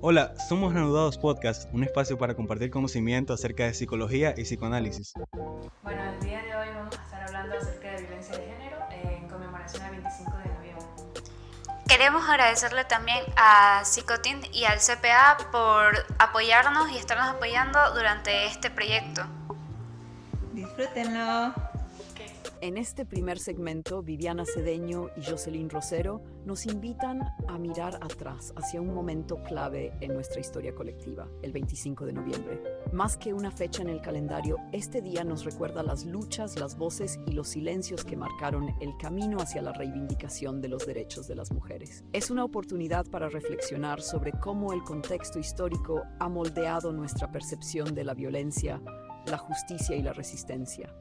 Hola, somos Anudados Podcast, un espacio para compartir conocimiento acerca de psicología y psicoanálisis. Bueno, el día de hoy vamos a estar hablando acerca de violencia de género en conmemoración al 25 de noviembre. Queremos agradecerle también a Psicotin y al CPA por apoyarnos y estarnos apoyando durante este proyecto. Disfrútenlo. En este primer segmento, Viviana Cedeño y Jocelyn Rosero nos invitan a mirar atrás hacia un momento clave en nuestra historia colectiva, el 25 de noviembre. Más que una fecha en el calendario, este día nos recuerda las luchas, las voces y los silencios que marcaron el camino hacia la reivindicación de los derechos de las mujeres. Es una oportunidad para reflexionar sobre cómo el contexto histórico ha moldeado nuestra percepción de la violencia, la justicia y la resistencia.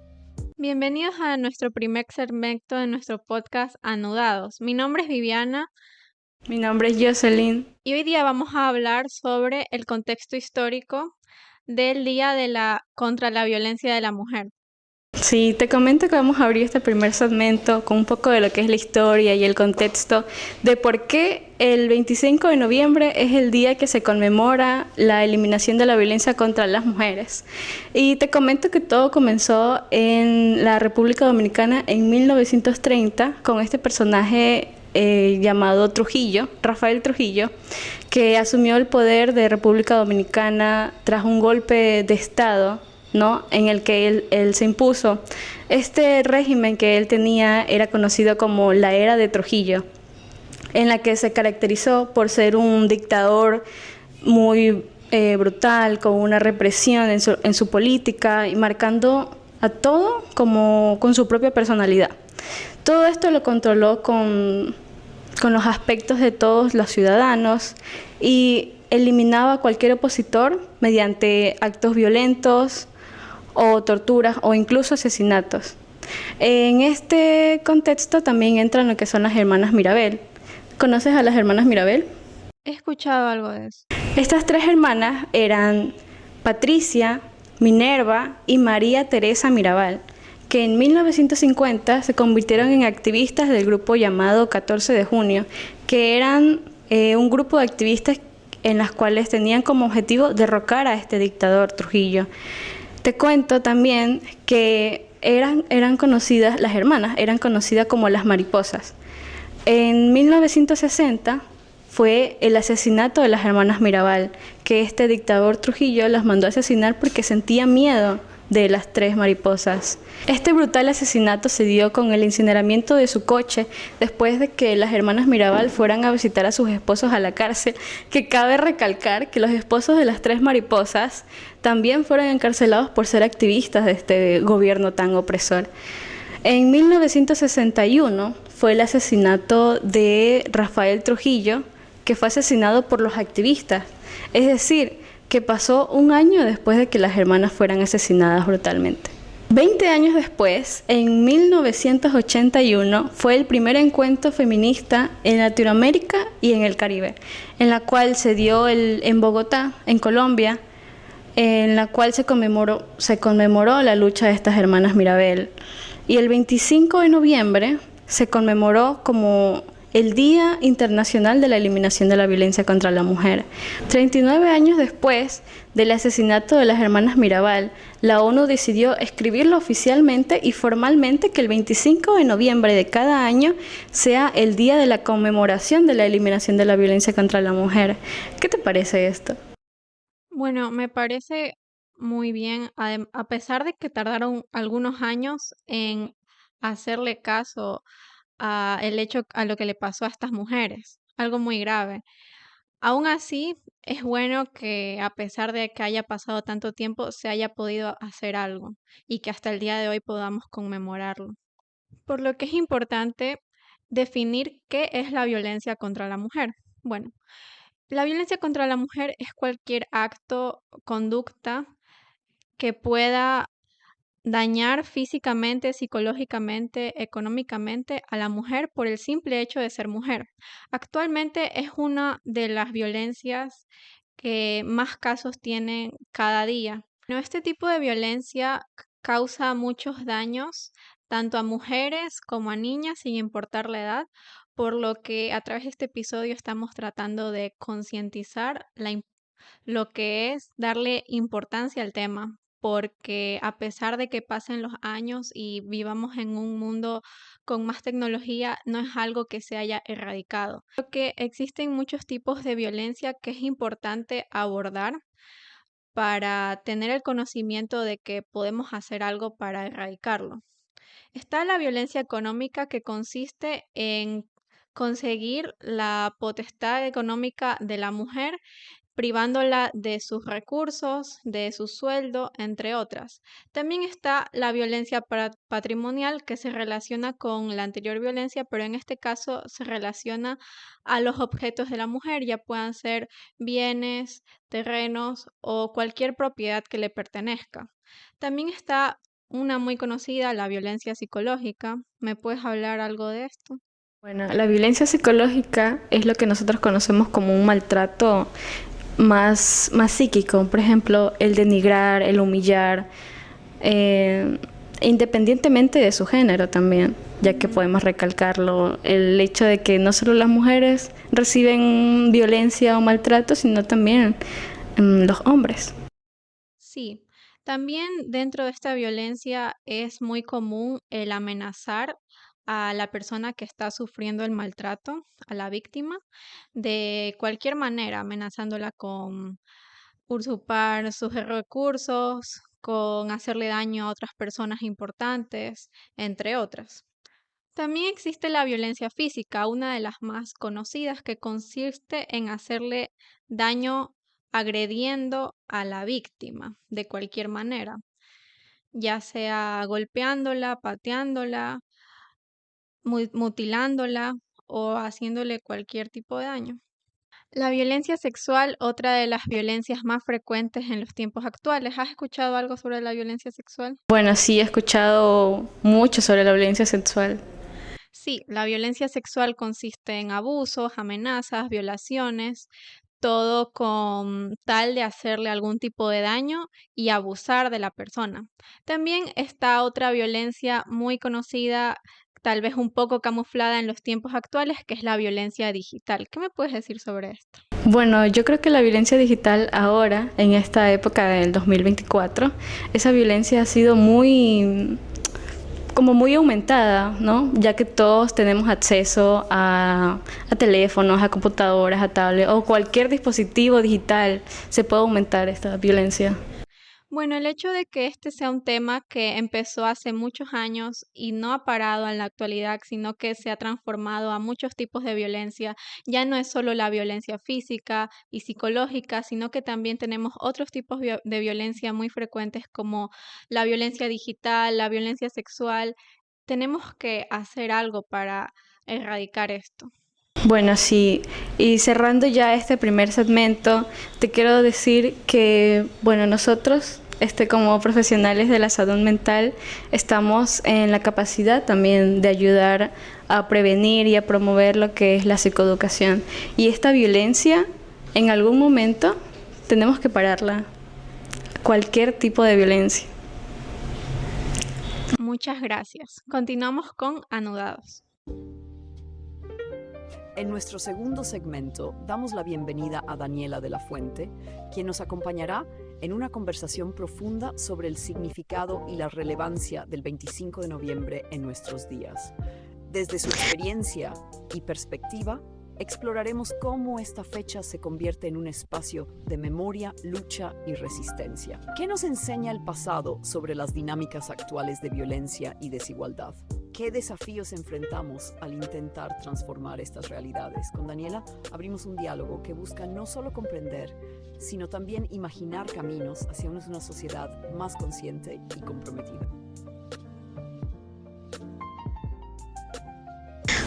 Bienvenidos a nuestro primer segmento de nuestro podcast Anudados. Mi nombre es Viviana. Mi nombre es Jocelyn. Y hoy día vamos a hablar sobre el contexto histórico del Día contra la Violencia de la Mujer. Sí, te comento que vamos a abrir este primer segmento con un poco de lo que es la historia y el contexto de por qué el 25 de noviembre es el día que se conmemora la eliminación de la violencia contra las mujeres. Y te comento que todo comenzó en la República Dominicana en 1930 con este personaje llamado Trujillo, Rafael Trujillo, que asumió el poder de República Dominicana tras un golpe de Estado, ¿no?, en el que él se impuso. Este régimen que él tenía era conocido como la Era de Trujillo, en la que se caracterizó por ser un dictador muy brutal, con una represión en su política y marcando a todo como con su propia personalidad. Todo esto lo controló con los aspectos de todos los ciudadanos y eliminaba a cualquier opositor mediante actos violentos o torturas o incluso asesinatos. En este contexto también entran lo que son las hermanas Mirabel. ¿Conoces a las hermanas Mirabel? He escuchado algo de eso. Estas tres hermanas eran Patricia, Minerva y María Teresa Mirabal, que en 1950 se convirtieron en activistas del grupo llamado 14 de junio, que eran un grupo de activistas en las cuales tenían como objetivo derrocar a este dictador Trujillo. Te cuento también que eran conocidas, las hermanas eran conocidas como las mariposas. En 1960 fue el asesinato de las hermanas Mirabal, que este dictador Trujillo las mandó a asesinar porque sentía miedo de las tres mariposas. Este brutal asesinato se dio con el incineramiento de su coche después de que las hermanas Mirabal fueran a visitar a sus esposos a la cárcel, que cabe recalcar que los esposos de las tres mariposas también fueron encarcelados por ser activistas de este gobierno tan opresor. En 1961 fue el asesinato de Rafael Trujillo, que fue asesinado por los activistas, es decir, que pasó un año después de que las hermanas fueran asesinadas brutalmente. 20 años después, en 1981, fue el primer encuentro feminista en Latinoamérica y en el Caribe, en la cual se dio en Bogotá, en Colombia, en la cual se conmemoró la lucha de estas hermanas Mirabel. Y el 25 de noviembre se conmemoró como el Día Internacional de la Eliminación de la Violencia contra la Mujer. 39 años después del asesinato de las hermanas Mirabal, la ONU decidió escribirlo oficialmente y formalmente que el 25 de noviembre de cada año sea el día de la conmemoración de la eliminación de la violencia contra la mujer. ¿Qué te parece esto? Bueno, me parece muy bien, a pesar de que tardaron algunos años en hacerle caso a lo que le pasó a estas mujeres, algo muy grave. Aún así, es bueno que a pesar de que haya pasado tanto tiempo, se haya podido hacer algo y que hasta el día de hoy podamos conmemorarlo. Por lo que es importante definir qué es la violencia contra la mujer. Bueno, la violencia contra la mujer es cualquier acto, conducta que pueda dañar físicamente, psicológicamente, económicamente a la mujer por el simple hecho de ser mujer. Actualmente es una de las violencias que más casos tienen cada día. Bueno, este tipo de violencia causa muchos daños tanto a mujeres como a niñas, sin importar la edad, por lo que a través de este episodio estamos tratando de concientizar lo que es darle importancia al tema, porque a pesar de que pasen los años y vivamos en un mundo con más tecnología, no es algo que se haya erradicado. Creo que existen muchos tipos de violencia que es importante abordar para tener el conocimiento de que podemos hacer algo para erradicarlo. Está la violencia económica, que consiste en conseguir la potestad económica de la mujer, privándola de sus recursos, de su sueldo, entre otras. También está la violencia patrimonial, que se relaciona con la anterior violencia, pero en este caso se relaciona a los objetos de la mujer, ya puedan ser bienes, terrenos o cualquier propiedad que le pertenezca. También está una muy conocida, la violencia psicológica. ¿Me puedes hablar algo de esto? Bueno, la violencia psicológica es lo que nosotros conocemos como un maltrato más psíquico, por ejemplo, el denigrar, el humillar, independientemente de su género también, ya que podemos recalcarlo, el hecho de que no solo las mujeres reciben violencia o maltrato, sino también los hombres. Sí, también dentro de esta violencia es muy común el amenazar a la persona que está sufriendo el maltrato, a la víctima, de cualquier manera, amenazándola con usurpar sus recursos, con hacerle daño a otras personas importantes, entre otras. También existe la violencia física, una de las más conocidas, que consiste en hacerle daño agrediendo a la víctima de cualquier manera, ya sea golpeándola, pateándola, mutilándola o haciéndole cualquier tipo de daño. La violencia sexual, otra de las violencias más frecuentes en los tiempos actuales. ¿Has escuchado algo sobre la violencia sexual? Bueno, sí, he escuchado mucho sobre la violencia sexual. Sí, la violencia sexual consiste en abusos, amenazas, violaciones, todo con tal de hacerle algún tipo de daño y abusar de la persona. También está otra violencia muy conocida, tal vez un poco camuflada en los tiempos actuales, que es la violencia digital. ¿Qué me puedes decir sobre esto? Bueno, yo creo que la violencia digital ahora, en esta época del 2024, esa violencia ha sido como muy aumentada, ¿no? Ya que todos tenemos acceso a teléfonos, a computadoras, a tablets o cualquier dispositivo digital, se puede aumentar esta violencia. Bueno, el hecho de que este sea un tema que empezó hace muchos años y no ha parado en la actualidad, sino que se ha transformado a muchos tipos de violencia, ya no es solo la violencia física y psicológica, sino que también tenemos otros tipos de violencia muy frecuentes como la violencia digital, la violencia sexual. Tenemos que hacer algo para erradicar esto. Bueno, sí, y cerrando ya este primer segmento, te quiero decir que, bueno, nosotros, como profesionales de la salud mental, estamos en la capacidad también de ayudar a prevenir y a promover lo que es la psicoeducación. Y esta violencia, en algún momento, tenemos que pararla, cualquier tipo de violencia. Muchas gracias. Continuamos con Anudados. En nuestro segundo segmento damos la bienvenida a Daniela de la Fuente, quien nos acompañará en una conversación profunda sobre el significado y la relevancia del 25 de noviembre en nuestros días. Desde su experiencia y perspectiva, exploraremos cómo esta fecha se convierte en un espacio de memoria, lucha y resistencia. ¿Qué nos enseña el pasado sobre las dinámicas actuales de violencia y desigualdad? ¿Qué desafíos enfrentamos al intentar transformar estas realidades? Con Daniela abrimos un diálogo que busca no solo comprender, sino también imaginar caminos hacia una sociedad más consciente y comprometida.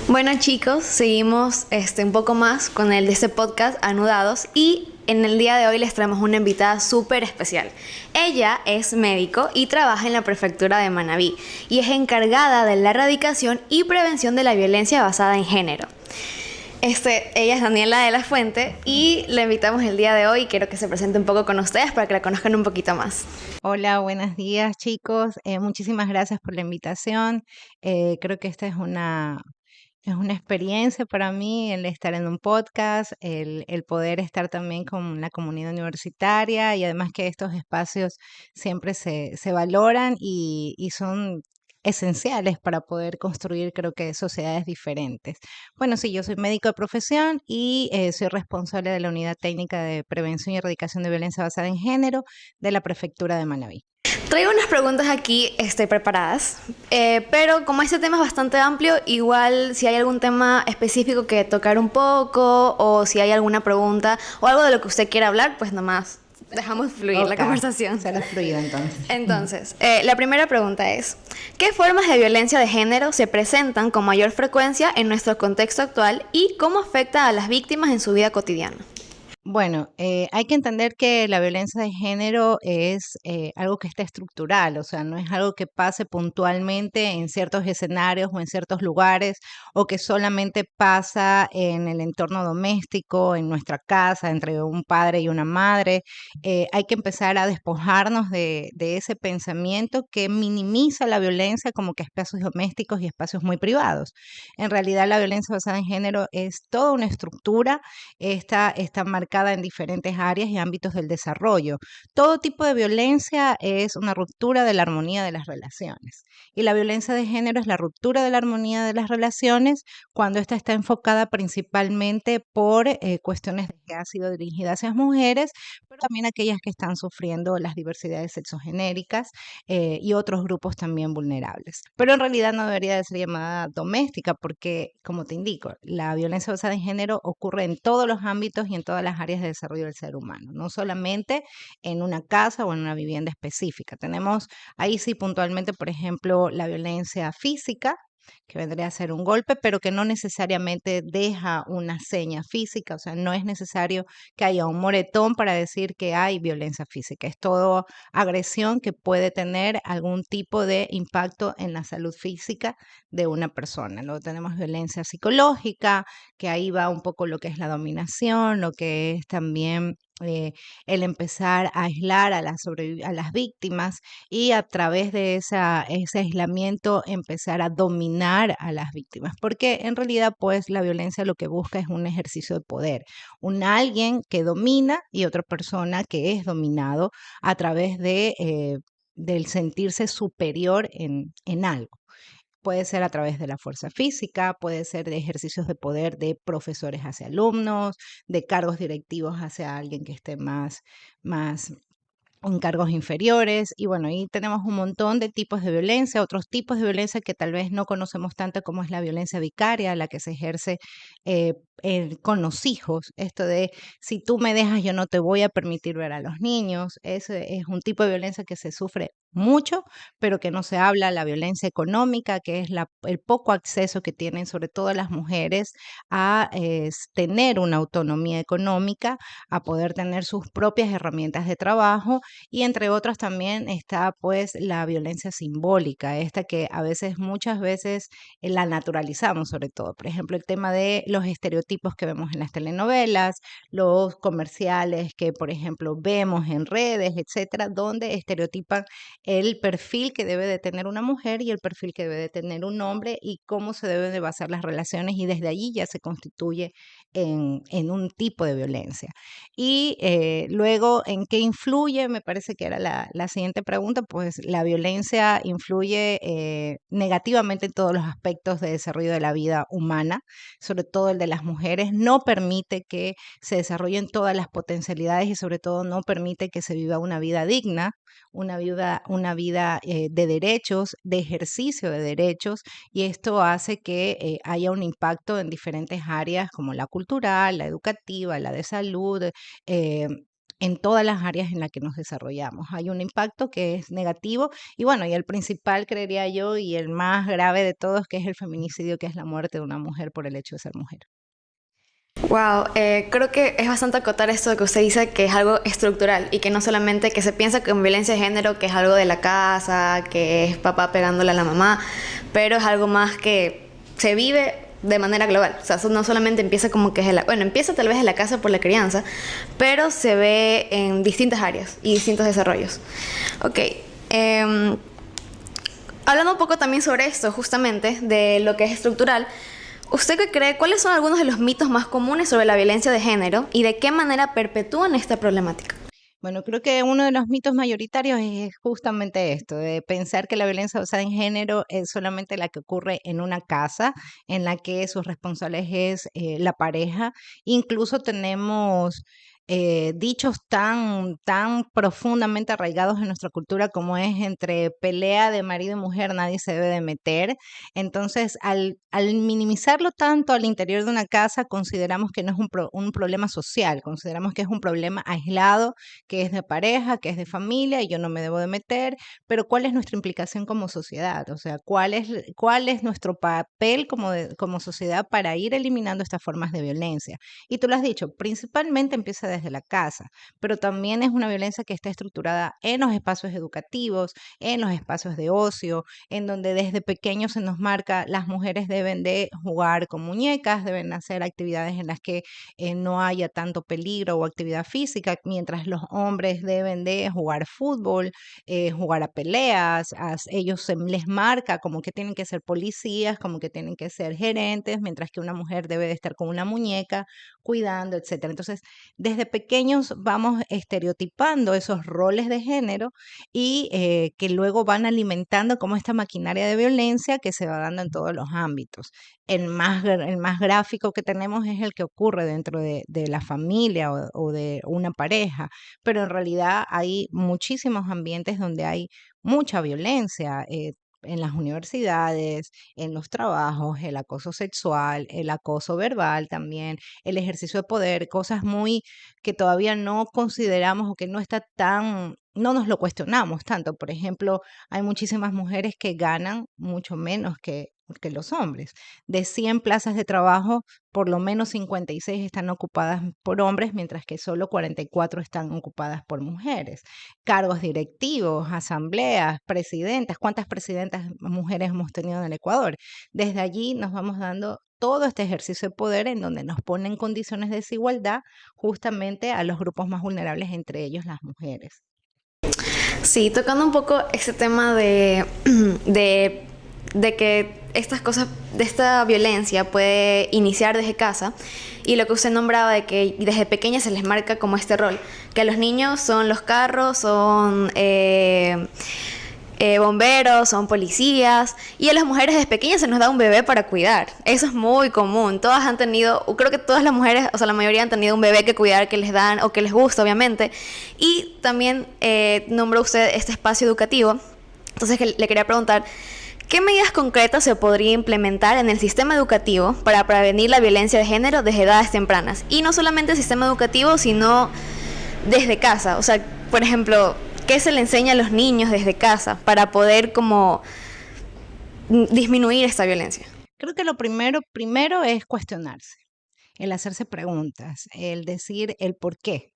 Bueno chicos, seguimos un poco más con el de este podcast Anudados y en el día de hoy les traemos una invitada súper especial. Ella es médico y trabaja en la prefectura de Manabí y es encargada de la erradicación y prevención de la violencia basada en género. Ella es Daniela de la Fuente y la invitamos el día de hoy y quiero que se presente un poco con ustedes para que la conozcan un poquito más. Hola, buenos días chicos. Muchísimas gracias por la invitación. Creo que esta es una Es una experiencia para mí el estar en un podcast, el poder estar también con la comunidad universitaria y además que estos espacios siempre se valoran y son esenciales para poder construir, creo que, sociedades diferentes. Bueno, sí, yo soy médico de profesión y soy responsable de la Unidad Técnica de Prevención y Erradicación de Violencia Basada en Género de la Prefectura de Manabí. Traigo unas preguntas aquí preparadas, pero como este tema es bastante amplio, igual si hay algún tema específico que tocar un poco o si hay alguna pregunta o algo de lo que usted quiera hablar, pues nomás dejamos fluir la conversación. Será fluida entonces. Entonces, la primera pregunta es, ¿qué formas de violencia de género se presentan con mayor frecuencia en nuestro contexto actual y cómo afecta a las víctimas en su vida cotidiana? Bueno, hay que entender que la violencia de género es algo que está estructural, o sea, no es algo que pase puntualmente en ciertos escenarios o en ciertos lugares, o que solamente pasa en el entorno doméstico, en nuestra casa, entre un padre y una madre. Hay que empezar a despojarnos de ese pensamiento que minimiza la violencia como que espacios domésticos y espacios muy privados. En realidad, la violencia basada en género es toda una estructura, está marcada en diferentes áreas y ámbitos del desarrollo. Todo tipo de violencia es una ruptura de la armonía de las relaciones. Y la violencia de género es la ruptura de la armonía de las relaciones cuando ésta está enfocada principalmente por cuestiones que han sido dirigidas hacia mujeres, pero también aquellas que están sufriendo las diversidades sexogenéricas y otros grupos también vulnerables. Pero en realidad no debería de ser llamada doméstica porque, como te indico, la violencia basada en género ocurre en todos los ámbitos y en todas las áreas de desarrollo del ser humano, no solamente en una casa o en una vivienda específica. Tenemos ahí sí puntualmente, por ejemplo, la violencia física, que vendría a ser un golpe, pero que no necesariamente deja una seña física, o sea, no es necesario que haya un moretón para decir que hay violencia física, es todo agresión que puede tener algún tipo de impacto en la salud física de una persona. Luego tenemos violencia psicológica, que ahí va un poco lo que es la dominación, lo que es también el empezar a aislar a las víctimas y a través de ese aislamiento empezar a dominar a las víctimas, porque en realidad pues la violencia lo que busca es un ejercicio de poder, alguien que domina y otra persona que es dominado a través del sentirse superior en algo. Puede ser a través de la fuerza física, puede ser de ejercicios de poder de profesores hacia alumnos, de cargos directivos hacia alguien que esté más en cargos inferiores. Y bueno, ahí tenemos un montón de tipos de violencia, otros tipos de violencia que tal vez no conocemos tanto como es la violencia vicaria, la que se ejerce con los hijos. Esto de si tú me dejas yo no te voy a permitir ver a los niños. Ese es un tipo de violencia que se sufre mucho, pero que no se habla. La violencia económica, que es el poco acceso que tienen sobre todo las mujeres a tener una autonomía económica, a poder tener sus propias herramientas de trabajo, y entre otras también está pues la violencia simbólica, esta que muchas veces la naturalizamos sobre todo. Por ejemplo, el tema de los estereotipos que vemos en las telenovelas, los comerciales que por ejemplo vemos en redes, etcétera, donde estereotipan el perfil que debe de tener una mujer y el perfil que debe de tener un hombre y cómo se deben de basar las relaciones, y desde allí ya se constituye en un tipo de violencia. Y luego, ¿en qué influye? Me parece que era la siguiente pregunta. Pues la violencia influye negativamente en todos los aspectos de desarrollo de la vida humana, sobre todo el de las mujeres. No permite que se desarrollen todas las potencialidades y sobre todo no permite que se viva una vida digna, una vida de derechos, de ejercicio de derechos, y esto hace que haya un impacto en diferentes áreas como la cultural, la educativa, la de salud, en todas las áreas en las que nos desarrollamos. Hay un impacto que es negativo y bueno, y el principal, creería yo, y el más grave de todos, que es el feminicidio, que es la muerte de una mujer por el hecho de ser mujer. Wow, creo que es bastante acotar esto que usted dice, que es algo estructural y que no solamente que se piensa que en violencia de género que es algo de la casa, que es papá pegándole a la mamá, pero es algo más que se vive de manera global. O sea, eso no solamente empieza como que empieza tal vez en la casa por la crianza, pero se ve en distintas áreas y distintos desarrollos. Ok, hablando un poco también sobre esto, justamente, de lo que es estructural, ¿Usted qué cree? ¿Cuáles son algunos de los mitos más comunes sobre la violencia de género y de qué manera perpetúan esta problemática? Bueno, creo que uno de los mitos mayoritarios es justamente esto, de pensar que la violencia basada en género es solamente la que ocurre en una casa, en la que sus responsables es la pareja. Incluso tenemos dichos tan profundamente arraigados en nuestra cultura como es entre pelea de marido y mujer nadie se debe de meter. Entonces, al minimizarlo tanto al interior de una casa, consideramos que no es un problema social, consideramos que es un problema aislado, que es de pareja, que es de familia y yo no me debo de meter, pero ¿cuál es nuestra implicación como sociedad? O sea, ¿cuál es nuestro papel como sociedad para ir eliminando estas formas de violencia? Y tú lo has dicho, principalmente empieza desde la casa, pero también es una violencia que está estructurada en los espacios educativos, en los espacios de ocio, en donde desde pequeños se nos marca las mujeres deben de jugar con muñecas, deben hacer actividades en las que no haya tanto peligro o actividad física, mientras los hombres deben de jugar fútbol, jugar a peleas, ellos se les marca como que tienen que ser policías, como que tienen que ser gerentes, mientras que una mujer debe de estar con una muñeca cuidando, etcétera. Entonces, desde pequeños vamos estereotipando esos roles de género y que luego van alimentando como esta maquinaria de violencia que se va dando en todos los ámbitos. El más gráfico que tenemos es el que ocurre dentro de la familia o de una pareja, pero en realidad hay muchísimos ambientes donde hay mucha violencia. En las universidades, en los trabajos, el acoso sexual, el acoso verbal también, el ejercicio de poder, cosas muy que todavía no consideramos o que no nos lo cuestionamos tanto. Por ejemplo, hay muchísimas mujeres que ganan mucho menos que los hombres. De 100 plazas de trabajo, por lo menos 56 están ocupadas por hombres, mientras que solo 44 están ocupadas por mujeres. Cargos directivos, asambleas, presidentas. ¿Cuántas presidentas mujeres hemos tenido en el Ecuador? Desde allí nos vamos dando todo este ejercicio de poder en donde nos ponen condiciones de desigualdad justamente a los grupos más vulnerables, entre ellos las mujeres. Sí, tocando un poco ese tema de que estas cosas, de esta violencia puede iniciar desde casa y lo que usted nombraba de que desde pequeña se les marca como este rol, que a los niños son los carros, son bomberos, son policías y a las mujeres desde pequeñas se nos da un bebé para cuidar. Eso es muy común. Todas han tenido, creo que todas las mujeres, o sea, la mayoría han tenido un bebé que cuidar, que les dan o que les gusta, obviamente. Y también nombró usted este espacio educativo. Entonces le quería preguntar, ¿qué medidas concretas se podría implementar en el sistema educativo para prevenir la violencia de género desde edades tempranas? Y no solamente el sistema educativo, sino desde casa. O sea, por ejemplo, ¿qué se le enseña a los niños desde casa para poder como disminuir esta violencia? Creo que lo primero es cuestionarse, el hacerse preguntas, el decir el por qué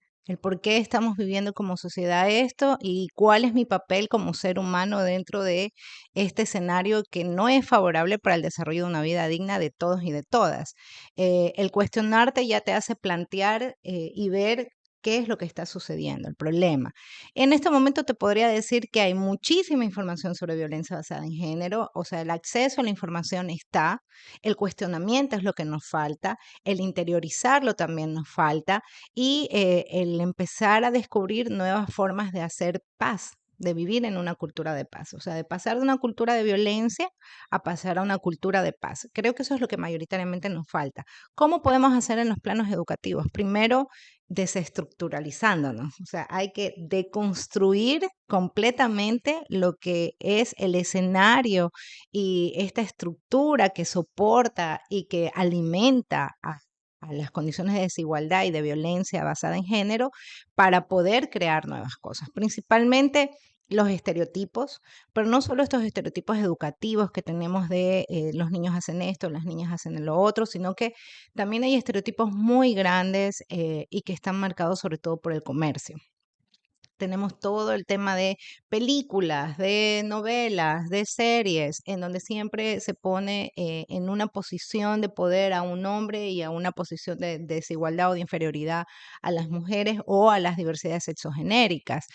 estamos viviendo como sociedad esto y cuál es mi papel como ser humano dentro de este escenario que no es favorable para el desarrollo de una vida digna de todos y de todas. El cuestionarte ya te hace plantear y ver qué es lo que está sucediendo, el problema. En este momento te podría decir que hay muchísima información sobre violencia basada en género, o sea, el acceso a la información está, el cuestionamiento es lo que nos falta, el interiorizarlo también nos falta y el empezar a descubrir nuevas formas de hacer paz, de vivir en una cultura de paz, o sea, de pasar de una cultura de violencia a pasar a una cultura de paz. Creo que eso es lo que mayoritariamente nos falta. ¿Cómo podemos hacer en los planos educativos? Primero, desestructuralizándonos, o sea, hay que deconstruir completamente lo que es el escenario y esta estructura que soporta y que alimenta a las condiciones de desigualdad y de violencia basada en género para poder crear nuevas cosas, principalmente los estereotipos, pero no solo estos estereotipos educativos que tenemos de los niños hacen esto, las niñas hacen lo otro, sino que también hay estereotipos muy grandes y que están marcados sobre todo por el comercio. Tenemos todo el tema de películas, de novelas, de series, en donde siempre se pone en una posición de poder a un hombre y a una posición de desigualdad o de inferioridad a las mujeres o a las diversidades sexogenéricas.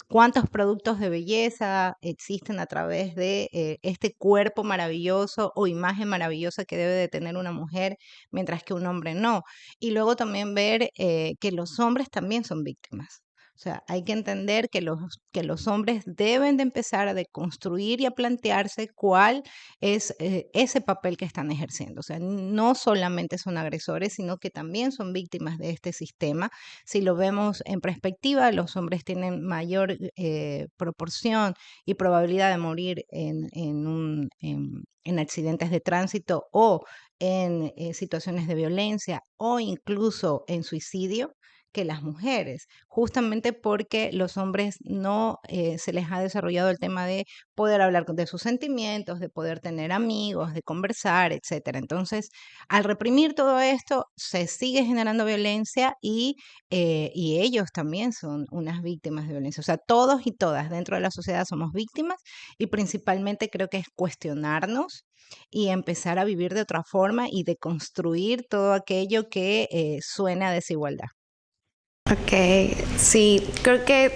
cuántos productos de belleza existen a través de este cuerpo maravilloso o imagen maravillosa que debe de tener una mujer, mientras que un hombre no. Y luego también ver que los hombres también son víctimas. O sea, hay que entender que los hombres deben de empezar a deconstruir y a plantearse cuál es ese papel que están ejerciendo. O sea, no solamente son agresores, sino que también son víctimas de este sistema. Si lo vemos en perspectiva, los hombres tienen mayor proporción y probabilidad de morir en accidentes de tránsito o en situaciones de violencia o incluso en suicidio que las mujeres, justamente porque los hombres no se les ha desarrollado el tema de poder hablar de sus sentimientos, de poder tener amigos, de conversar, etcétera. Entonces, al reprimir todo esto, se sigue generando violencia y ellos también son unas víctimas de violencia. O sea, todos y todas dentro de la sociedad somos víctimas y principalmente creo que es cuestionarnos y empezar a vivir de otra forma y de construir todo aquello que suena a desigualdad. Ok, sí, creo que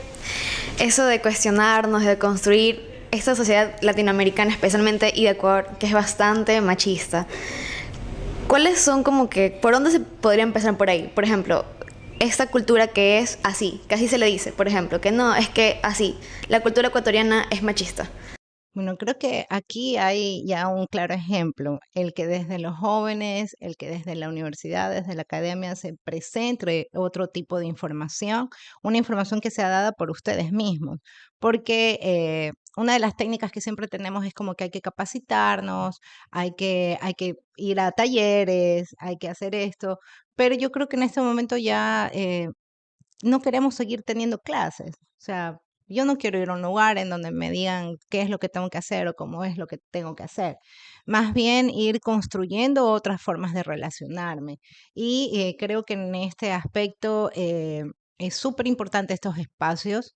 eso de cuestionarnos, de construir esta sociedad latinoamericana especialmente y de Ecuador, que es bastante machista, ¿cuáles son como que, por dónde se podría empezar por ahí? Por ejemplo, esta cultura que es así, que así se le dice, por ejemplo, que no, es que así, la cultura ecuatoriana es machista. Bueno, creo que aquí hay ya un claro ejemplo, el que desde los jóvenes, el que desde la universidad, desde la academia se presente otro tipo de información, una información que sea dada por ustedes mismos, porque una de las técnicas que siempre tenemos es como que hay que capacitarnos, hay que ir a talleres, hay que hacer esto, pero yo creo que en este momento ya no queremos seguir teniendo clases. O sea, yo no quiero ir a un lugar en donde me digan qué es lo que tengo que hacer o cómo es lo que tengo que hacer. Más bien ir construyendo otras formas de relacionarme. Y creo que en este aspecto es súper importante estos espacios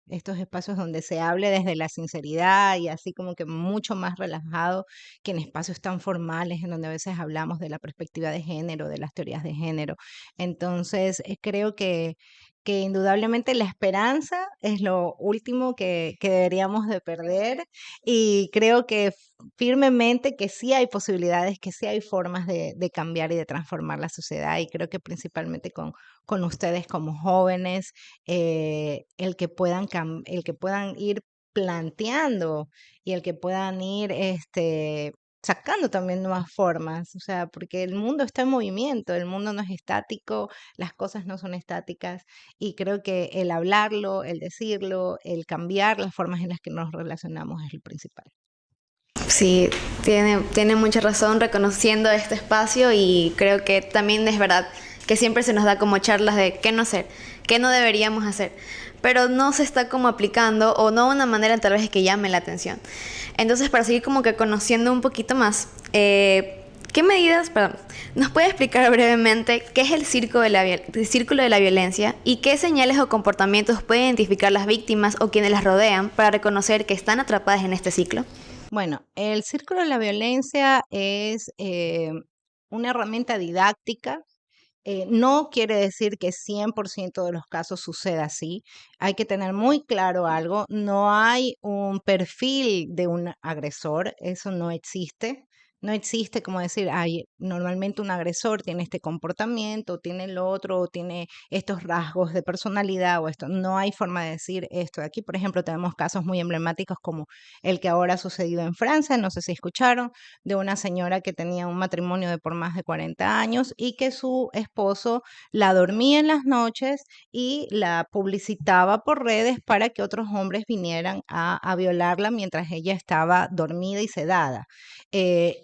donde se hable desde la sinceridad y así como que mucho más relajado que en espacios tan formales en donde a veces hablamos de la perspectiva de género, de las teorías de género. Entonces, creo que indudablemente la esperanza es lo último que deberíamos de perder y creo que firmemente que sí hay posibilidades, que sí hay formas de cambiar y de transformar la sociedad y creo que principalmente con ustedes como jóvenes, el que puedan ir planteando y el que puedan ir sacando también nuevas formas, o sea, porque el mundo está en movimiento, el mundo no es estático, las cosas no son estáticas y creo que el hablarlo, el decirlo, el cambiar las formas en las que nos relacionamos es el principal. Sí, tiene mucha razón reconociendo este espacio y creo que también es verdad que siempre se nos da como charlas de qué no hacer, qué no deberíamos hacer, pero no se está como aplicando o no de una manera tal vez que llame la atención. Entonces, para seguir como que conociendo un poquito más, ¿qué medidas, perdón, nos puede explicar brevemente qué es el círculo de la violencia y qué señales o comportamientos pueden identificar las víctimas o quienes las rodean para reconocer que están atrapadas en este ciclo? Bueno, el círculo de la violencia es una herramienta didáctica. No quiere decir que 100% de los casos suceda así. Hay que tener muy claro algo. No hay un perfil de un agresor. Eso no existe. No existe como decir, ay, normalmente un agresor tiene este comportamiento, tiene lo otro, o tiene estos rasgos de personalidad o esto. No hay forma de decir esto. Aquí, por ejemplo, tenemos casos muy emblemáticos como el que ahora ha sucedido en Francia, no sé si escucharon, de una señora que tenía un matrimonio de por más de 40 años y que su esposo la dormía en las noches y la publicitaba por redes para que otros hombres vinieran a violarla mientras ella estaba dormida y sedada.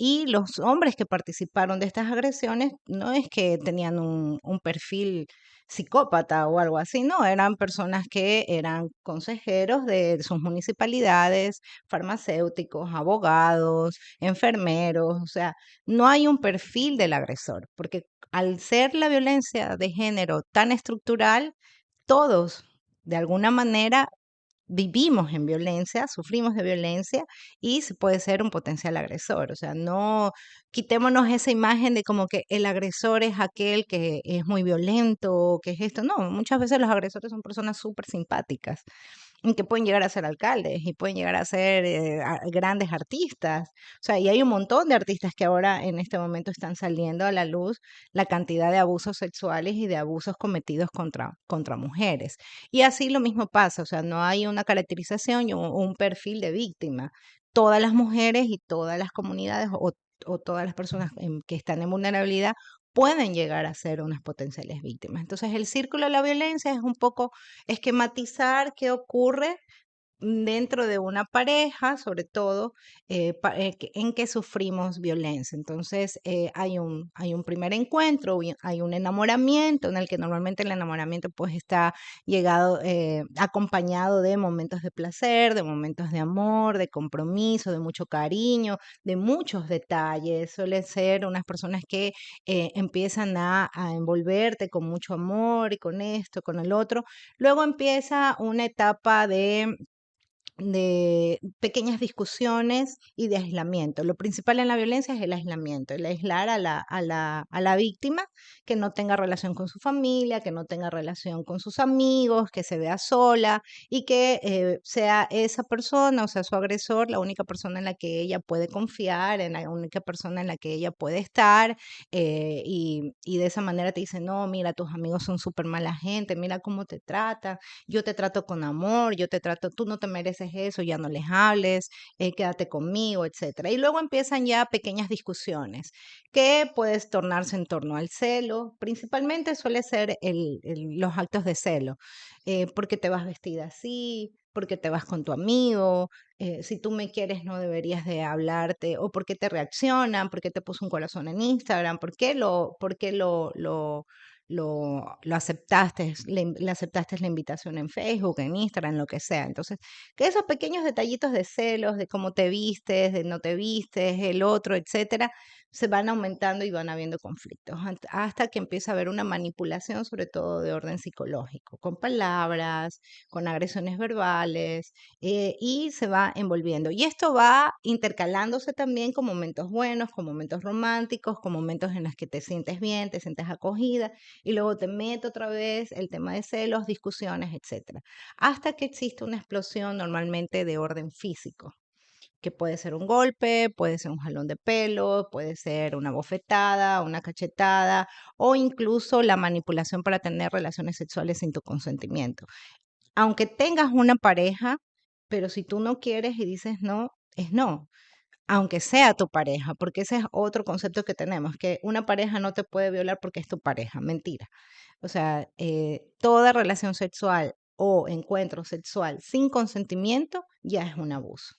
Y los hombres que participaron de estas agresiones no es que tenían un perfil psicópata o algo así, no, eran personas que eran consejeros de sus municipalidades, farmacéuticos, abogados, enfermeros, o sea, no hay un perfil del agresor, porque al ser la violencia de género tan estructural, todos de alguna manera vivimos en violencia, sufrimos de violencia y se puede ser un potencial agresor. O sea, no quitémonos esa imagen de como que el agresor es aquel que es muy violento, que es esto. No, muchas veces los agresores son personas súper simpáticas y que pueden llegar a ser alcaldes y pueden llegar a ser grandes artistas. O sea, y hay un montón de artistas que ahora en este momento están saliendo a la luz la cantidad de abusos sexuales y de abusos cometidos contra mujeres. Y así lo mismo pasa, o sea, no hay una caracterización y un perfil de víctima. Todas las mujeres y todas las comunidades o todas las personas que están en vulnerabilidad pueden llegar a ser unas potenciales víctimas. Entonces, el círculo de la violencia es un poco esquematizar qué ocurre dentro de una pareja, sobre todo en que sufrimos violencia. Entonces, hay un primer encuentro, hay un enamoramiento en el que normalmente el enamoramiento pues está acompañado de momentos de placer, de momentos de amor, de compromiso, de mucho cariño, de muchos detalles. Suelen ser unas personas que empiezan a envolverte con mucho amor y con esto, con el otro. Luego empieza una etapa de pequeñas discusiones y de aislamiento. Lo principal en la violencia es el aislamiento, el aislar a la víctima, que no tenga relación con su familia, que no tenga relación con sus amigos, que se vea sola y que sea esa persona, o sea, su agresor, la única persona en la que ella puede confiar, en la única persona en la que ella puede estar, y de esa manera te dice, no, mira, tus amigos son súper mala gente, mira cómo te tratan, yo te trato con amor, tú no te mereces eso, ya no les hables, quédate conmigo, etcétera. Y luego empiezan ya pequeñas discusiones que puedes tornarse en torno al celo. Principalmente suele ser los actos de celo. ¿Por qué te vas vestida así? ¿Por qué te vas con tu amigo? Si tú me quieres no deberías de hablarte, o por qué te reaccionan, por qué te puso un corazón en Instagram, por qué lo aceptaste, le aceptaste la invitación en Facebook, en Instagram, lo que sea. Entonces, que esos pequeños detallitos de celos, de cómo te vistes, de no te vistes, el otro, etcétera, se van aumentando y van habiendo conflictos, hasta que empieza a haber una manipulación, sobre todo de orden psicológico, con palabras, con agresiones verbales, y se va envolviendo. Y esto va intercalándose también con momentos buenos, con momentos románticos, con momentos en los que te sientes bien, te sientes acogida, y luego te mete otra vez el tema de celos, discusiones, etcétera, hasta que existe una explosión normalmente de orden físico, que puede ser un golpe, puede ser un jalón de pelo, puede ser una bofetada, una cachetada, o incluso la manipulación para tener relaciones sexuales sin tu consentimiento. Aunque tengas una pareja, pero si tú no quieres y dices no, es no, aunque sea tu pareja, porque ese es otro concepto que tenemos, que una pareja no te puede violar porque es tu pareja, mentira. O sea, toda relación sexual o encuentro sexual sin consentimiento ya es un abuso.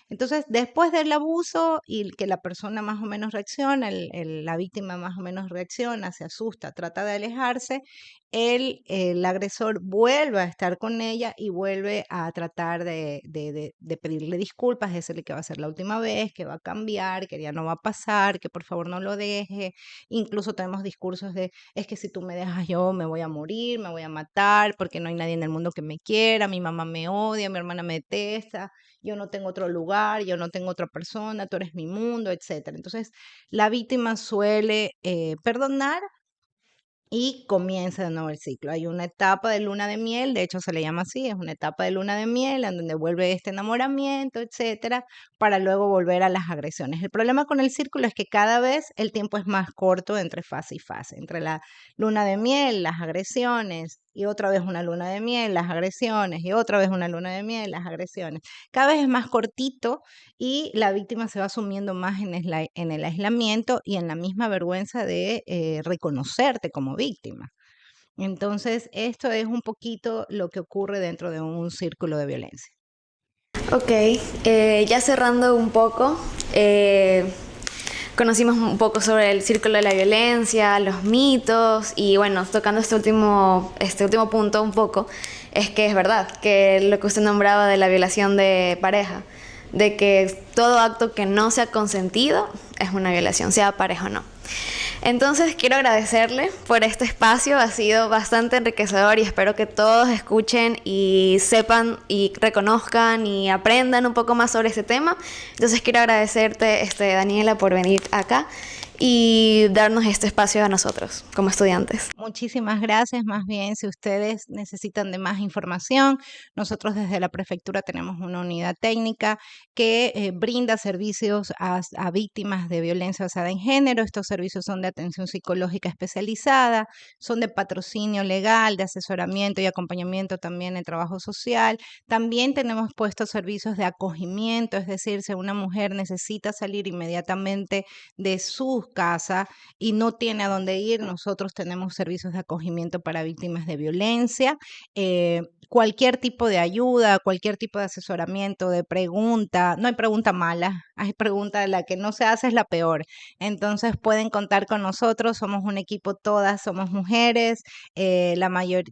Entonces, después del abuso y que la persona más o menos reacciona, la víctima más o menos reacciona, se asusta, trata de alejarse, el agresor vuelve a estar con ella y vuelve a tratar de pedirle disculpas, de decirle que va a ser la última vez, que va a cambiar, que ya no va a pasar, que por favor no lo deje. Incluso tenemos discursos de, es que si tú me dejas yo me voy a morir, me voy a matar, porque no hay nadie en el mundo que me quiera, mi mamá me odia, mi hermana me detesta, yo no tengo otro lugar, yo no tengo otra persona, tú eres mi mundo, etcétera. Entonces, la víctima suele perdonar y comienza de nuevo el ciclo. Hay una etapa de luna de miel, de hecho se le llama así, es una etapa de luna de miel en donde vuelve este enamoramiento, etcétera, para luego volver a las agresiones. El problema con el círculo es que cada vez el tiempo es más corto entre fase y fase, entre la luna de miel, las agresiones, y otra vez una luna de miel, las agresiones, y otra vez una luna de miel, las agresiones. Cada vez es más cortito y la víctima se va sumiendo más en el aislamiento y en la misma vergüenza de reconocerte como víctima. Entonces, esto es un poquito lo que ocurre dentro de un círculo de violencia. Ok, ya cerrando un poco, conocimos un poco sobre el círculo de la violencia, los mitos y bueno, tocando este último punto un poco, es que es verdad que lo que usted nombraba de la violación de pareja, de que todo acto que no sea consentido es una violación, sea pareja o no. Entonces quiero agradecerle por este espacio, ha sido bastante enriquecedor y espero que todos escuchen y sepan y reconozcan y aprendan un poco más sobre este tema. Entonces quiero agradecerte, Daniela, por venir acá y darnos este espacio a nosotros como estudiantes. Muchísimas gracias. Más bien, si ustedes necesitan de más información, nosotros desde la prefectura tenemos una unidad técnica que brinda servicios a víctimas de violencia basada en género. Estos servicios son de atención psicológica especializada, son de patrocinio legal, de asesoramiento y acompañamiento también en trabajo social. También tenemos puestos servicios de acogimiento, es decir, si una mujer necesita salir inmediatamente de su casa y no tiene a dónde ir, nosotros tenemos servicios de acogimiento para víctimas de violencia. Cualquier tipo de ayuda, cualquier tipo de asesoramiento, de pregunta, no hay pregunta mala, hay pregunta, la que no se hace es la peor. Entonces pueden contar con nosotros, somos un equipo, todas somos mujeres,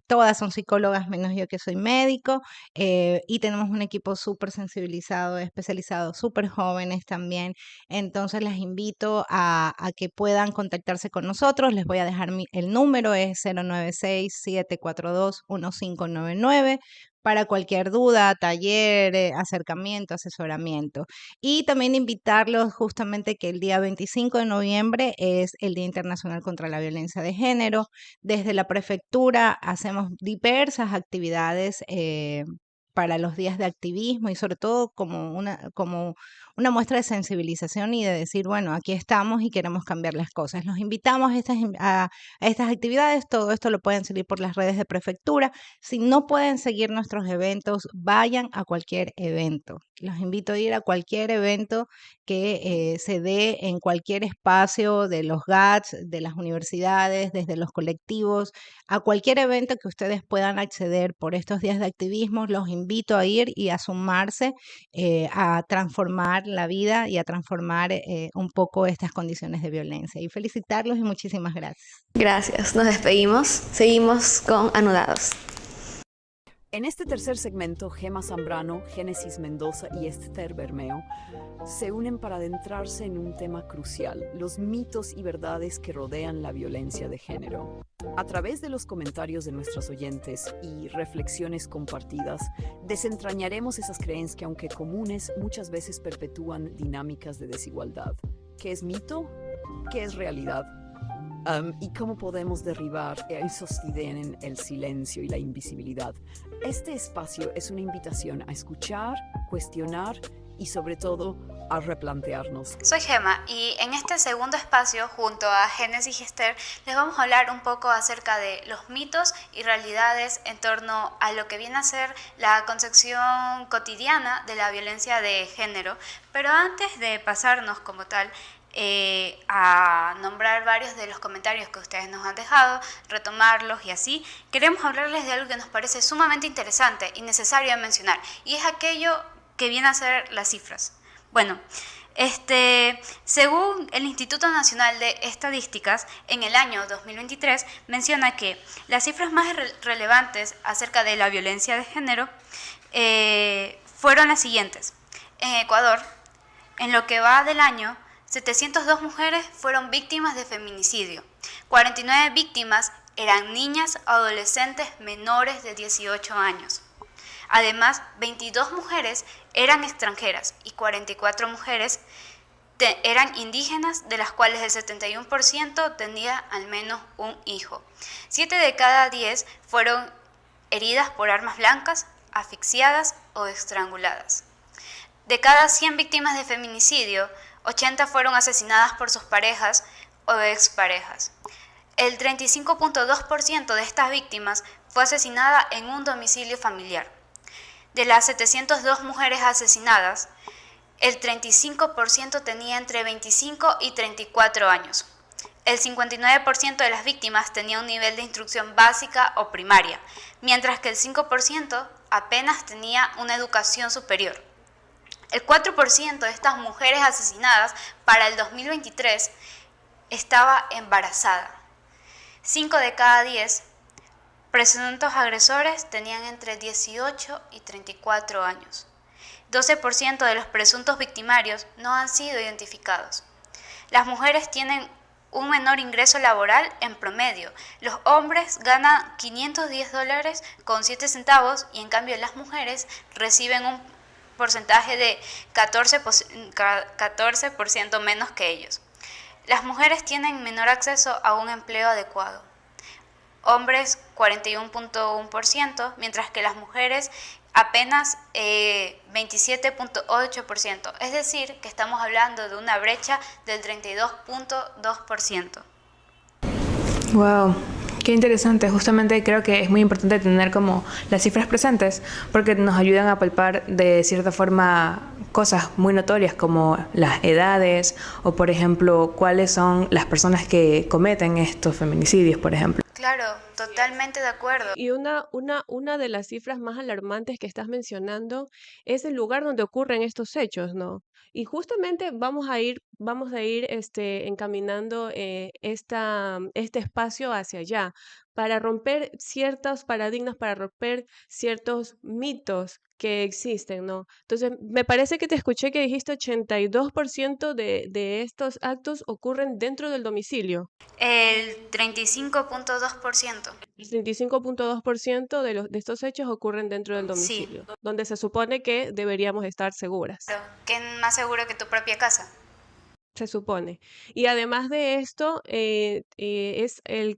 todas son psicólogas menos yo que soy médico, y tenemos un equipo súper sensibilizado, especializado, súper jóvenes también. Entonces les invito a que puedan contactarse con nosotros. Les voy a dejar el número, es 096-742-1599 para cualquier duda, taller, acercamiento, asesoramiento. Y también invitarlos justamente que el día 25 de noviembre es el Día Internacional contra la Violencia de Género. Desde la prefectura hacemos diversas actividades para los días de activismo y sobre todo como una muestra de sensibilización y de decir, bueno, aquí estamos y queremos cambiar las cosas. Los invitamos a estas actividades, todo esto lo pueden seguir por las redes de prefectura. Si no pueden seguir nuestros eventos, vayan a cualquier evento. Los invito a ir a cualquier evento que se dé en cualquier espacio de los GATS, de las universidades, desde los colectivos, a cualquier evento que ustedes puedan acceder por estos días de activismo. Los invito a ir y a sumarse a transformar la vida y a transformar un poco estas condiciones de violencia. Y felicitarlos y muchísimas gracias. Gracias, nos despedimos, seguimos con Anudados. En este tercer segmento, Gema Zambrano, Génesis Mendoza y Esther Bermeo se unen para adentrarse en un tema crucial, los mitos y verdades que rodean la violencia de género. A través de los comentarios de nuestros oyentes y reflexiones compartidas, desentrañaremos esas creencias que, aunque comunes, muchas veces perpetúan dinámicas de desigualdad. ¿Qué es mito? ¿Qué es realidad? Y cómo podemos derribar y sostener el silencio y la invisibilidad. Este espacio es una invitación a escuchar, cuestionar y sobre todo a replantearnos. Soy Gema y en este segundo espacio, junto a Génesis y Esther, les vamos a hablar un poco acerca de los mitos y realidades en torno a lo que viene a ser la concepción cotidiana de la violencia de género. Pero antes de pasarnos como tal a nombrar varios de los comentarios que ustedes nos han dejado, retomarlos y así, queremos hablarles de algo que nos parece sumamente interesante y necesario de mencionar, y es aquello que viene a ser las cifras. Bueno, según el Instituto Nacional de Estadísticas, en el año 2023 menciona que las cifras más relevantes acerca de la violencia de género fueron las siguientes. En Ecuador, en lo que va del año, 702 mujeres fueron víctimas de feminicidio. 49 víctimas eran niñas o adolescentes menores de 18 años. Además, 22 mujeres eran extranjeras y 44 mujeres eran indígenas, de las cuales el 71% tenía al menos un hijo. 7 de cada 10 fueron heridas por armas blancas, asfixiadas o estranguladas. De cada 100 víctimas de feminicidio, 80 fueron asesinadas por sus parejas o exparejas. El 35.2% de estas víctimas fue asesinada en un domicilio familiar. De las 702 mujeres asesinadas, el 35% tenía entre 25 y 34 años. El 59% de las víctimas tenía un nivel de instrucción básica o primaria, mientras que el 5% apenas tenía una educación superior. El 4% de estas mujeres asesinadas para el 2023 estaba embarazada. 5 de cada 10 presuntos agresores tenían entre 18 y 34 años. 12% de los presuntos victimarios no han sido identificados. Las mujeres tienen un menor ingreso laboral en promedio. Los hombres ganan $510 con 7 centavos y en cambio las mujeres reciben un porcentaje de 14% menos que ellos. Las mujeres tienen menor acceso a un empleo adecuado. Hombres 41.1%, mientras que las mujeres apenas 27.8%. Es decir, que estamos hablando de una brecha del 32.2%. Wow, qué interesante. Justamente creo que es muy importante tener como las cifras presentes porque nos ayudan a palpar de cierta forma cosas muy notorias como las edades o, por ejemplo, cuáles son las personas que cometen estos feminicidios, por ejemplo. Claro, totalmente de acuerdo. Y una de las cifras más alarmantes que estás mencionando es el lugar donde ocurren estos hechos, ¿no? Y justamente vamos a ir encaminando este espacio hacia allá para romper ciertos paradigmas, para romper ciertos mitos que existen, ¿no? Entonces, me parece que te escuché que dijiste 82% de estos actos ocurren dentro del domicilio. El 35.2%. El 35.2% de estos hechos ocurren dentro del Sí. domicilio, donde se supone que deberíamos estar seguras, Claro, ¿qué más seguro que tu propia casa? se supone. Y además de esto, es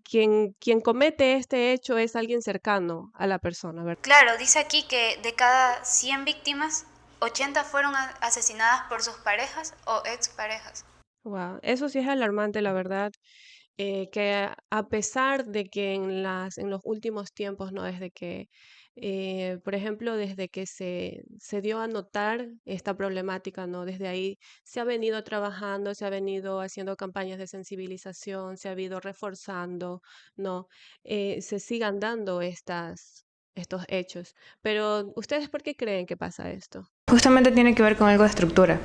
quien comete este hecho es alguien cercano a la persona, ¿verdad? Claro, dice aquí que de cada 100 víctimas, 80 fueron asesinadas por sus parejas o exparejas. Wow, eso sí es alarmante, la verdad. Que a pesar de que en los últimos tiempos, ¿no? Desde que, por ejemplo, desde que se dio a notar esta problemática, ¿no? Desde ahí se ha venido trabajando, se ha venido haciendo campañas de sensibilización, se ha ido reforzando, ¿no? Se sigan dando estos hechos. Pero, ¿ustedes por qué creen que pasa esto? Justamente tiene que ver con algo de estructura.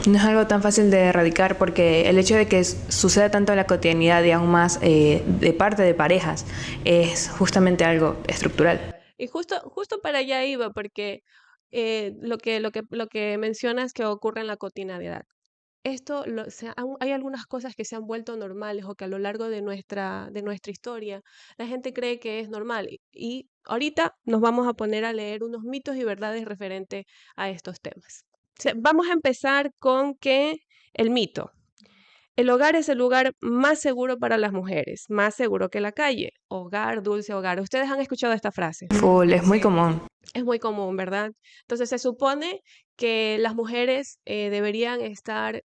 No es algo tan fácil de erradicar porque el hecho de que suceda tanto en la cotidianidad y aún más de parte de parejas es justamente algo estructural. Y justo para allá iba, porque lo que mencionas que ocurre en la cotidianidad. Hay algunas cosas que se han vuelto normales o que a lo largo de nuestra historia la gente cree que es normal. Y ahorita nos vamos a poner a leer unos mitos y verdades referentes a estos temas. Vamos a empezar con que el mito. El hogar es el lugar más seguro para las mujeres, más seguro que la calle. Hogar, dulce hogar. ¿Ustedes han escuchado esta frase? Full, es muy común. Es muy común, ¿verdad? Entonces se supone que las mujeres deberían estar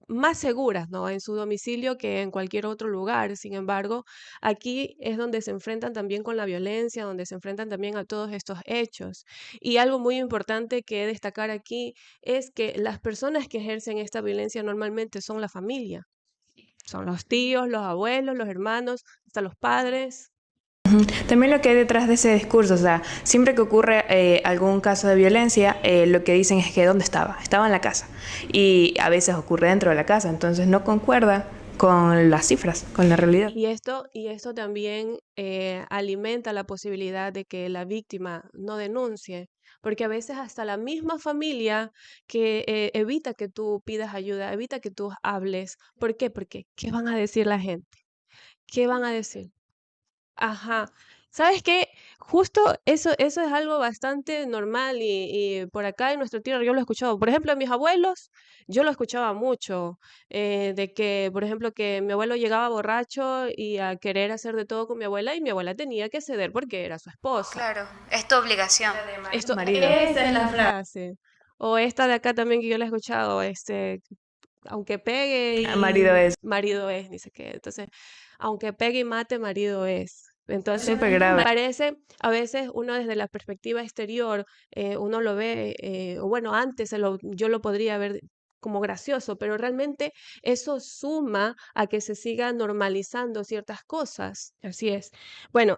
más seguras, ¿no? En su domicilio que en cualquier otro lugar. Sin embargo, aquí es donde se enfrentan también con la violencia, donde se enfrentan también a todos estos hechos. Y algo muy importante que destacar aquí es que las personas que ejercen esta violencia normalmente son la familia. Son los tíos, los abuelos, los hermanos, hasta los padres. También lo que hay detrás de ese discurso, o sea, siempre que ocurre algún caso de violencia, lo que dicen es que ¿dónde estaba? Estaba en la casa. Y a veces ocurre dentro de la casa, entonces no concuerda con las cifras, con la realidad. Y esto también alimenta la posibilidad de que la víctima no denuncie, porque a veces hasta la misma familia que evita que tú pidas ayuda, evita que tú hables. ¿Por qué? Porque ¿qué van a decir la gente? ¿Qué van a decir? Ajá. ¿Sabes qué? Justo eso es algo bastante normal y por acá en nuestro tierra yo lo he escuchado. Por ejemplo, en mis abuelos, yo lo escuchaba mucho, de que, por ejemplo, que mi abuelo llegaba borracho y a querer hacer de todo con mi abuela y mi abuela tenía que ceder porque era su esposa. Claro, es tu obligación. Marido. Esa es la frase. O esta de acá también que yo la he escuchado, aunque pegue Marido es. marido es, dice que. Entonces, aunque pegue y mate, marido es. Entonces, Súper grave. parece, a veces uno desde la perspectiva exterior, uno lo ve, o bueno, antes yo lo podría ver como gracioso, pero realmente eso suma a que se siga normalizando ciertas cosas. Así es. Bueno,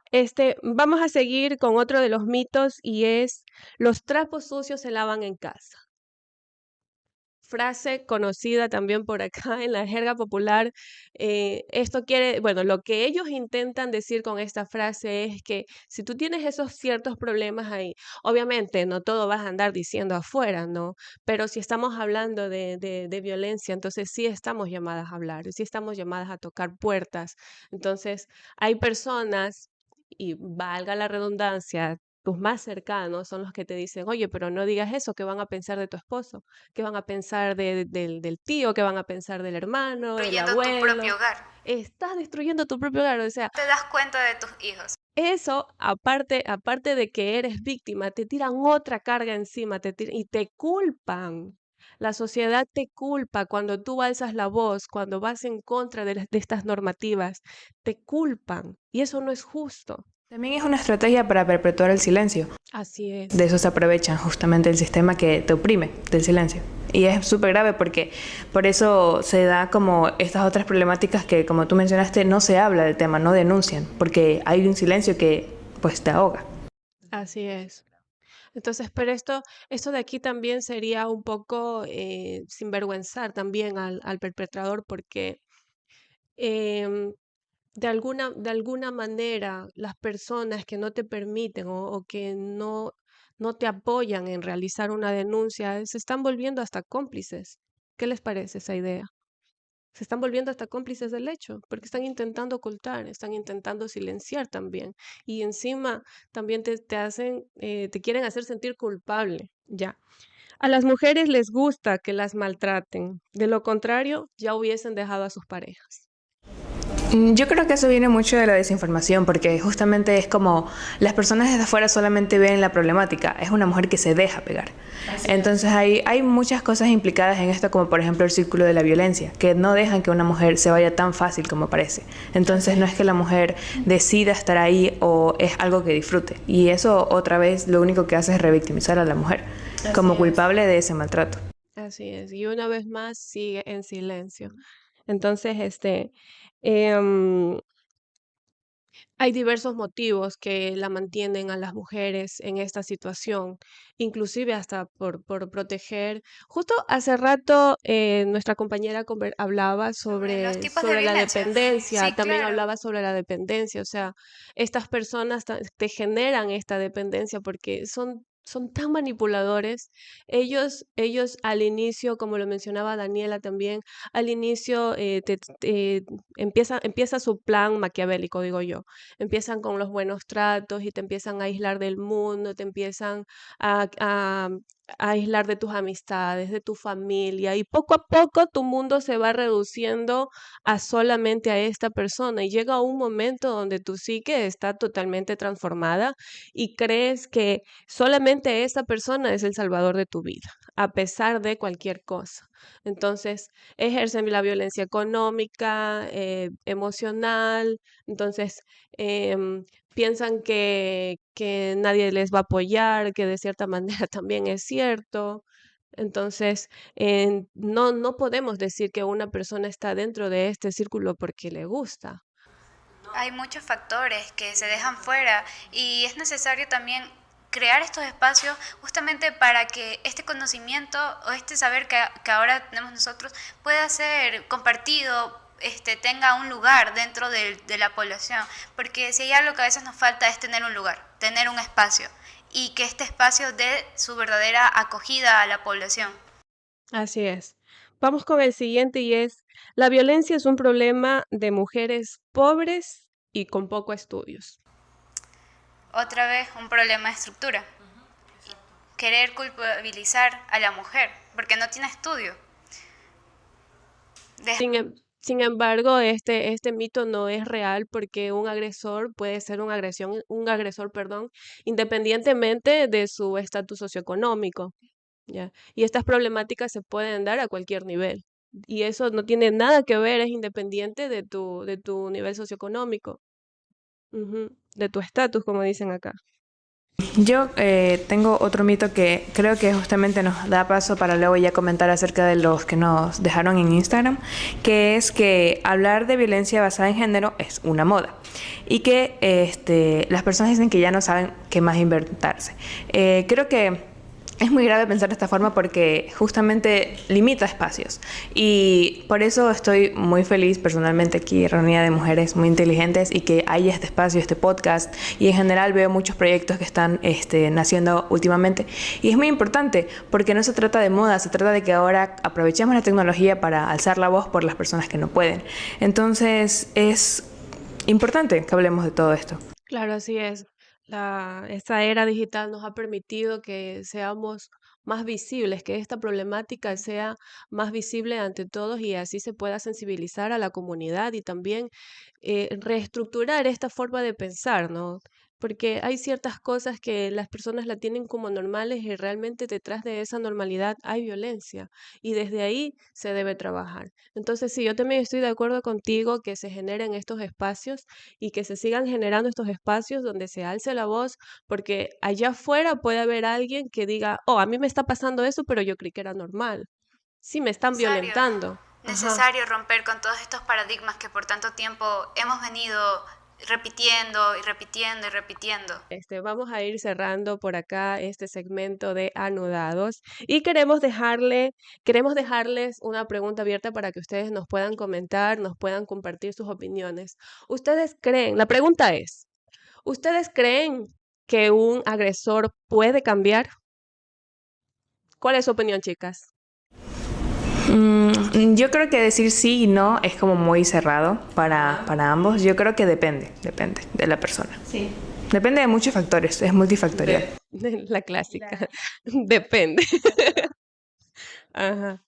vamos a seguir con otro de los mitos y es los trapos sucios se lavan en casa. Frase conocida también por acá en la jerga popular. Bueno, lo que ellos intentan decir con esta frase es que si tú tienes esos ciertos problemas ahí, obviamente no todo vas a andar diciendo afuera, ¿no? Pero si estamos hablando de violencia, entonces sí estamos llamadas a hablar, sí estamos llamadas a tocar puertas. Entonces, hay personas, y valga la redundancia, tus más cercanos son los que te dicen, oye, pero no digas eso, ¿qué van a pensar de tu esposo? ¿Qué van a pensar del tío? ¿Qué van a pensar del hermano, del Destruyendo tu propio abuelo? hogar. Estás destruyendo tu propio hogar, o sea, Te das cuenta de tus hijos. eso, aparte de que eres víctima, te tiran otra carga encima y te culpan. La sociedad te culpa cuando tú alzas la voz, cuando vas en contra de estas normativas, te culpan y eso no es justo. También es una estrategia para perpetuar el silencio. Así es. De eso se aprovechan justamente el sistema que te oprime, del silencio. Y es súper grave porque por eso se da como estas otras problemáticas que, como tú mencionaste, no se habla del tema, no denuncian, porque hay un silencio que pues te ahoga. Así es. Entonces, pero esto de aquí también sería un poco sinvergüenzar también al perpetrador porque em, de alguna manera las personas que no te permiten o que no te apoyan en realizar una denuncia se están volviendo hasta cómplices. ¿Qué les parece esa idea? Se están volviendo hasta cómplices del hecho, porque están intentando ocultar, están intentando silenciar también. Y encima también te hacen, te quieren hacer sentir culpable, ya. A las mujeres les gusta que las maltraten. De lo contrario, ya hubiesen dejado a sus parejas. Yo creo que eso viene mucho de la desinformación, porque justamente es como las personas desde afuera solamente ven la problemática, es una mujer que se deja pegar. Entonces hay muchas cosas implicadas en esto, como por ejemplo el círculo de la violencia, que no dejan que una mujer se vaya tan fácil como parece. Entonces no es que la mujer decida estar ahí o es algo que disfrute. Y eso otra vez lo único que hace es revictimizar a la mujer como culpable de ese maltrato. Así es, y una vez más sigue en silencio. Entonces, em, hay diversos motivos que la mantienen a las mujeres en esta situación, inclusive hasta por proteger. Justo hace rato nuestra compañera hablaba Sobre los tipos de sobre la violencia. dependencia, Sí, también claro. hablaba sobre la dependencia, o sea, estas personas te generan esta dependencia porque son tan manipuladores. Ellos al inicio, como lo mencionaba Daniela también, al inicio empieza su plan maquiavélico, digo yo. Empiezan con los buenos tratos y te empiezan a aislar del mundo, te empiezan a aislar de tus amistades, de tu familia, y poco a poco tu mundo se va reduciendo a solamente a esta persona y llega un momento donde tu psique está totalmente transformada y crees que solamente esa persona es el salvador de tu vida, a pesar de cualquier cosa. Entonces, ejercen la violencia económica, emocional, entonces piensan que nadie les va a apoyar, que de cierta manera también es cierto. Entonces, no podemos decir que una persona está dentro de este círculo porque le gusta. Hay muchos factores que se dejan fuera y es necesario también crear estos espacios justamente para que este conocimiento o este saber que ahora tenemos nosotros pueda ser compartido, tenga un lugar dentro de la población, porque si hay algo que a veces nos falta es tener un lugar, tener un espacio y que este espacio dé su verdadera acogida a la población. Así es. Vamos con el siguiente y es, la violencia es un problema de mujeres pobres y con poco estudios. Otra vez un problema de estructura. Querer culpabilizar a la mujer porque no tiene estudio. Sin embargo, este mito no es real porque un agresor puede ser un agresor, perdón, independientemente de su estatus socioeconómico, ¿ya? Y estas problemáticas se pueden dar a cualquier nivel. Y eso no tiene nada que ver, es independiente de tu nivel socioeconómico, de tu estatus, como dicen acá. Yo tengo otro mito que creo que justamente nos da paso para luego ya comentar acerca de los que nos dejaron en Instagram, que es que hablar de violencia basada en género es una moda y que las personas dicen que ya no saben qué más inventarse. Creo que es muy grave pensar de esta forma porque justamente limita espacios y por eso estoy muy feliz personalmente aquí reunida de mujeres muy inteligentes y que haya este espacio, este podcast y en general veo muchos proyectos que están naciendo últimamente y es muy importante porque no se trata de moda, se trata de que ahora aprovechemos la tecnología para alzar la voz por las personas que no pueden. Entonces es importante que hablemos de todo esto. Claro, así es. esta era digital nos ha permitido que seamos más visibles, que esta problemática sea más visible ante todos y así se pueda sensibilizar a la comunidad y también reestructurar esta forma de pensar, ¿no? Porque hay ciertas cosas que las personas la tienen como normales y realmente detrás de esa normalidad hay violencia y desde ahí se debe trabajar. Entonces, sí, yo también estoy de acuerdo contigo que se generen estos espacios y que se sigan generando estos espacios donde se alce la voz, porque allá afuera puede haber alguien que diga, oh, a mí me está pasando eso, pero yo creí que era normal. Sí, me están violentando. Ajá. Necesario romper con todos estos paradigmas que por tanto tiempo hemos venido repitiendo y repitiendo y repitiendo. Vamos a ir cerrando por acá este segmento de Anudados y queremos dejarles una pregunta abierta para que ustedes nos puedan comentar, nos puedan compartir sus opiniones. La pregunta es, ¿ustedes creen que un agresor puede cambiar? ¿Cuál es su opinión, chicas? Yo creo que decir sí y no es como muy cerrado para ambos. Yo creo que depende de la persona. Sí. Depende de muchos factores, es multifactorial. La clásica. Depende. Ajá.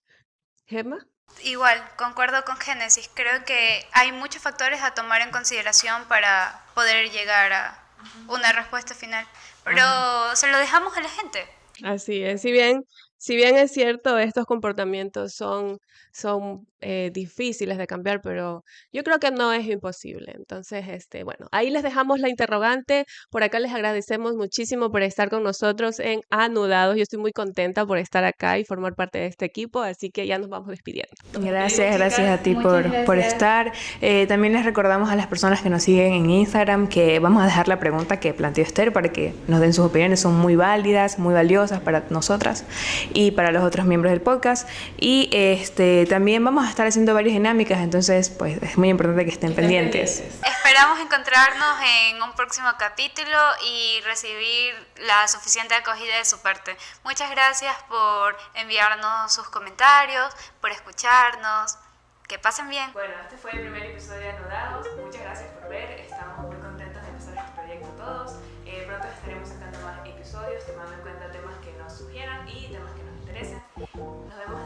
¿Gemma? Igual, concuerdo con Génesis. Creo que hay muchos factores a tomar en consideración para poder llegar a una respuesta final. Pero se lo dejamos a la gente. Así es. Si bien es cierto, estos comportamientos son difíciles de cambiar, pero yo creo que no es imposible. Entonces, bueno, ahí les dejamos la interrogante. Por acá les agradecemos muchísimo por estar con nosotros en Anudados. Yo estoy muy contenta por estar acá y formar parte de este equipo, así que ya nos vamos despidiendo. Gracias a ti por estar. También les recordamos a las personas que nos siguen en Instagram que vamos a dejar la pregunta que planteó Esther para que nos den sus opiniones. Son muy válidas, muy valiosas para nosotras y para los otros miembros del podcast. Y también vamos a estar haciendo varias dinámicas, entonces pues es muy importante que estén pendientes. Esperamos encontrarnos en un próximo capítulo y recibir la suficiente acogida de su parte. Muchas gracias por enviarnos sus comentarios, por escucharnos. Que pasen bien. Bueno, este fue el primer episodio de Anudados. Muchas gracias por ver. Estamos muy contentos de empezar este proyecto todos. Pronto estaremos sacando más episodios, tomando en cuenta temas que nos sugieran y temas que nos interesen. Nos vemos